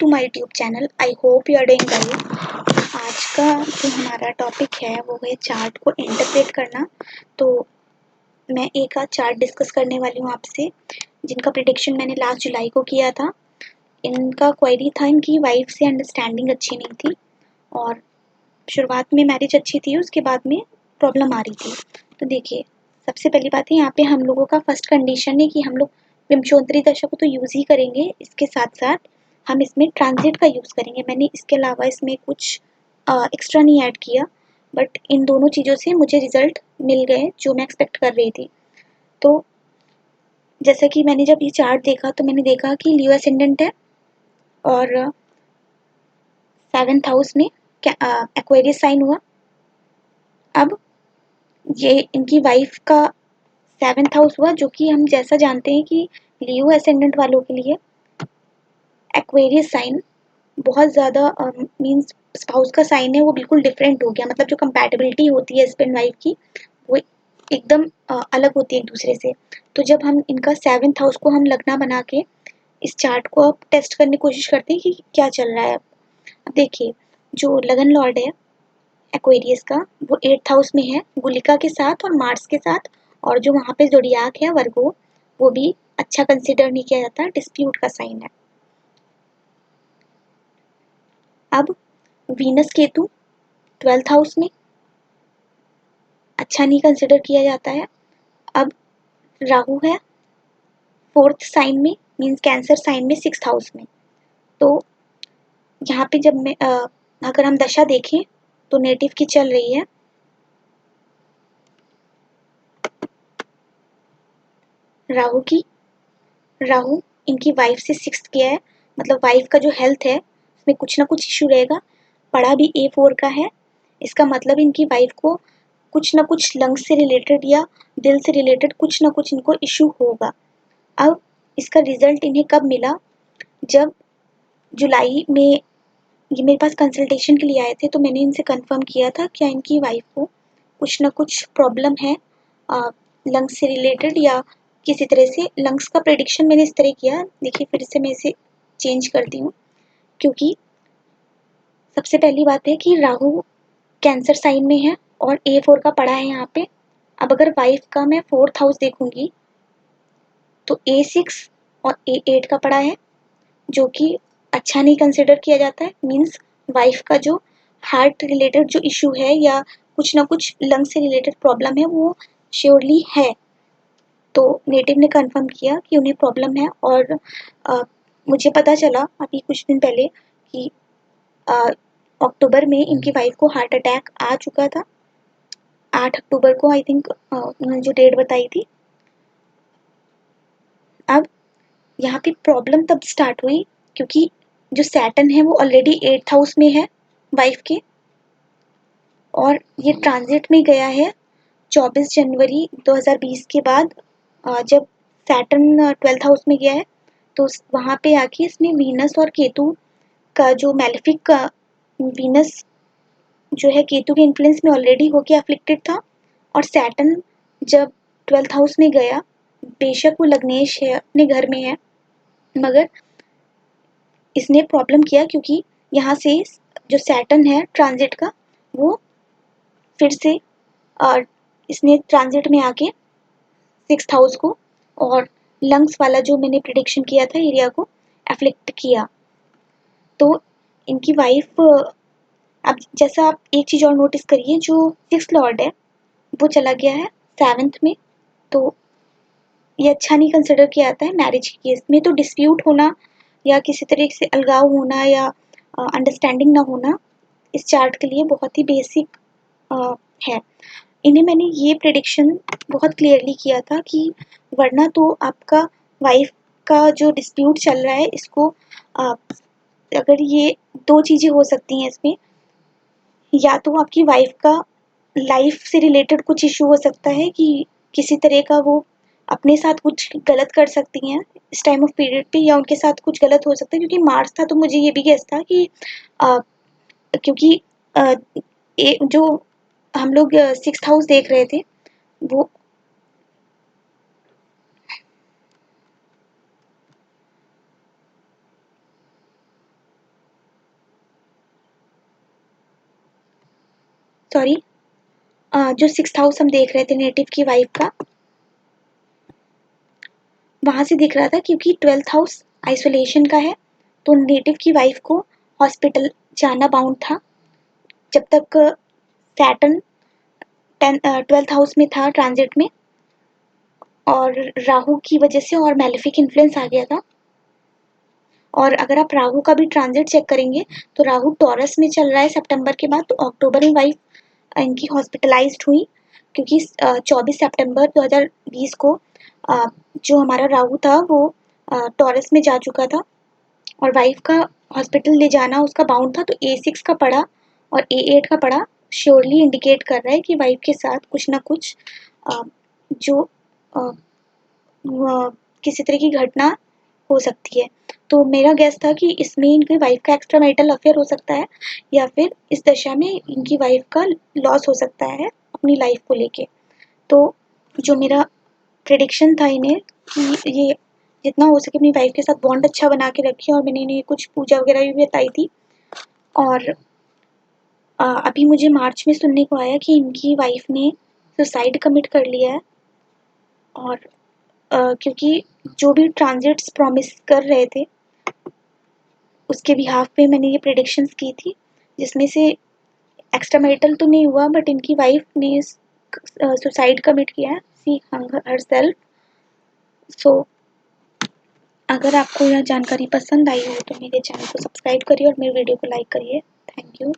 To my YouTube channel. I hope you are doing well. आज का जो हमारा टॉपिक है वो है चार्ट को इंटरप्रेट करना। तो मैं एक आध चार्ट डिस्कस करने वाली हूँ आपसे, जिनका प्रिडिक्शन मैंने लास्ट जुलाई को किया था। इनका क्वेरी था, इनकी वाइफ से अंडरस्टैंडिंग अच्छी नहीं थी और शुरुआत में मैरिज अच्छी थी, उसके बाद में प्रॉब्लम आ रही थी। तो देखिए, सबसे पहली बात है, यहाँ पे हम लोगों का फर्स्ट कंडीशन है कि हम लोग विंशोत्तरी दशा को तो यूज़ ही करेंगे, इसके साथ साथ हम इसमें ट्रांजिट का यूज़ करेंगे। मैंने इसके अलावा इसमें कुछ एक्स्ट्रा नहीं ऐड किया, बट इन दोनों चीज़ों से मुझे रिजल्ट मिल गए जो मैं एक्सपेक्ट कर रही थी। तो जैसा कि मैंने जब ये चार्ट देखा तो मैंने देखा कि लियो असेंडेंट है और 7th हाउस में एक्वेरियस साइन हुआ। अब ये इनकी वाइफ का 7th हाउस हुआ, जो कि हम जैसा जानते हैं कि लियो असेंडेंट वालों के लिए एक्वेरियस साइन बहुत ज़्यादा मीन्स स्पाउस का साइन है वो बिल्कुल डिफरेंट हो गया। मतलब जो कंपैटिबिलिटी होती है हस्बैंड वाइफ की, वो एकदम अलग होती है एक दूसरे से। तो जब हम इनका 7th हाउस को हम लगना बना के इस चार्ट को अब टेस्ट करने की कोशिश करते हैं कि क्या चल रहा है। अब देखिए, जो लगन लॉर्ड है एक्वेरियस का, वो 8th हाउस में है गुलिका के साथ और मार्स के साथ। और जो वहाँ पे ज़ोडियाक है वर्गो, वो भी अच्छा कंसिडर नहीं किया जाता, डिस्प्यूट का साइन है। अब वीनस केतु 12th हाउस में अच्छा नहीं कंसिडर किया जाता है। अब राहु है 4th साइन में, मीन्स कैंसर साइन में 6th हाउस में। तो यहाँ पे जब मैं अगर हम दशा देखें तो नेटिव की चल रही है राहु की। राहु इनकी वाइफ से 6th किया है, मतलब वाइफ का जो हेल्थ है उसमें कुछ ना कुछ इशू रहेगा। पड़ा भी A4 का है, इसका मतलब इनकी वाइफ को कुछ ना कुछ लंग्स से रिलेटेड या दिल से रिलेटेड कुछ ना कुछ इनको इशू होगा। अब इसका रिजल्ट इन्हें कब मिला? जब जुलाई में ये मेरे पास कंसल्टेशन के लिए आए थे, तो मैंने इनसे कंफर्म किया था क्या इनकी वाइफ को कुछ ना कुछ प्रॉब्लम है लंग्स से रिलेटेड या किसी तरह से। लंग्स का प्रेडिक्शन मैंने इस तरह किया, देखिए फिर से मैं इसे चेंज करती हूँ, क्योंकि सबसे पहली बात है कि राहु कैंसर साइन में है और A4 का पड़ा है यहाँ पे। अब अगर वाइफ का मैं 4th हाउस देखूंगी तो A6 और A8 का पड़ा है, जो कि अच्छा नहीं कंसिडर किया जाता है। मीन्स वाइफ का जो हार्ट रिलेटेड जो इशू है या कुछ ना कुछ लंग से रिलेटेड प्रॉब्लम है वो श्योरली है। तो नेटिव ने कंफर्म किया कि उन्हें प्रॉब्लम है। और मुझे पता चला अभी कुछ दिन पहले कि अक्टूबर में इनकी वाइफ को हार्ट अटैक आ चुका था। 8 अक्टूबर को आई थिंक उन्होंने जो डेट बताई थी। अब यहाँ पे प्रॉब्लम तब स्टार्ट हुई क्योंकि जो सैटर्न है वो ऑलरेडी 8th हाउस में है वाइफ के, और ये ट्रांजिट में गया है 24 जनवरी 2020 के बाद। जब सैटर्न 12th हाउस में गया है तो वहाँ पे आके इसने वीनस और केतु का जो मैलेफिक का वीनस जो है केतु के इन्फ्लुएंस में ऑलरेडी होके अफ्लिक्टेड था। और सैटर्न जब 12th हाउस में गया, बेशक वो लग्नेश है अपने घर में है, मगर इसने प्रॉब्लम किया क्योंकि यहाँ से जो सैटर्न है ट्रांजिट का वो फिर से इसने ट्रांजिट में आके 6th हाउस को और लंग्स वाला जो मैंने प्रिडिक्शन किया था एरिया को एफ्लिक्ट किया। तो इनकी वाइफ, अब जैसा आप एक चीज़ और नोटिस करिए, जो 6th लॉर्ड है वो चला गया है 7th में। तो ये अच्छा नहीं कंसिडर किया जाता है मैरिज के केस में। तो डिस्प्यूट होना या किसी तरह से अलगाव होना या अंडरस्टैंडिंग ना होना इस चार्ट के लिए बहुत ही बेसिक है। इन्हें मैंने ये प्रेडिक्शन बहुत क्लियरली किया था कि वरना तो आपका वाइफ का जो डिस्प्यूट चल रहा है इसको अगर ये दो चीज़ें हो सकती हैं इसमें, या तो आपकी वाइफ का लाइफ से रिलेटेड कुछ इशू हो सकता है कि किसी तरह का वो अपने साथ कुछ गलत कर सकती हैं इस टाइम ऑफ पीरियड पे, या उनके साथ कुछ गलत हो सकता है। क्योंकि मार्च था तो मुझे ये भी गेस था कि क्योंकि जो हम लोग 6th हाउस देख रहे थे वो सॉरी, जो 6th हाउस हम देख रहे थे नेटिव की वाइफ का, वहाँ से दिख रहा था क्योंकि 12th हाउस आइसोलेशन का है, तो नेटिव की वाइफ को हॉस्पिटल जाना बाउंड था जब तक सैटर्न 12th हाउस में था ट्रांजिट में, और राहु की वजह से और मैलेफिक इन्फ्लुएंस आ गया था। और अगर आप राहु का भी ट्रांजिट चेक करेंगे तो राहु टॉरस में चल रहा है सितंबर के बाद, तो अक्टूबर में वाइफ इनकी हॉस्पिटलाइज्ड हुई क्योंकि 24 सितंबर 2020 को जो हमारा राहु था वो टॉरस में जा चुका था और वाइफ का हॉस्पिटल ले जाना उसका बाउंड था, तो A6 का पड़ा और A8 का पड़ा श्योरली इंडिकेट कर रहा है कि वाइफ के साथ कुछ ना कुछ जो किसी तरह की घटना हो सकती है। तो मेरा गेस था कि इसमें इनकी वाइफ का एक्स्ट्रा मैरिटल अफेयर हो सकता है या फिर इस दशा में इनकी वाइफ का लॉस हो सकता है अपनी लाइफ को लेके। तो जो मेरा प्रेडिक्शन था इन्हें कि ये जितना हो सके अपनी वाइफ के साथ बॉन्ड अच्छा बना के रखिए, और मैंने इन्हें कुछ पूजा वगैरह भी बताई थी। और अभी मुझे मार्च में सुनने को आया कि इनकी वाइफ ने सुसाइड कमिट कर लिया है। और क्योंकि जो भी ट्रांजिट्स प्रॉमिस कर रहे थे उसके बिहाफ पे मैंने ये प्रेडिक्शंस की थी, जिसमें से एक्स्ट्रा मैरिटल तो नहीं हुआ बट इनकी वाइफ ने सुसाइड कमिट किया है, सी हंग हरसेल्फ। सो अगर आपको यह जानकारी पसंद आई हो तो मेरे चैनल को सब्सक्राइब करिए और मेरे वीडियो को लाइक करिए। Thank you.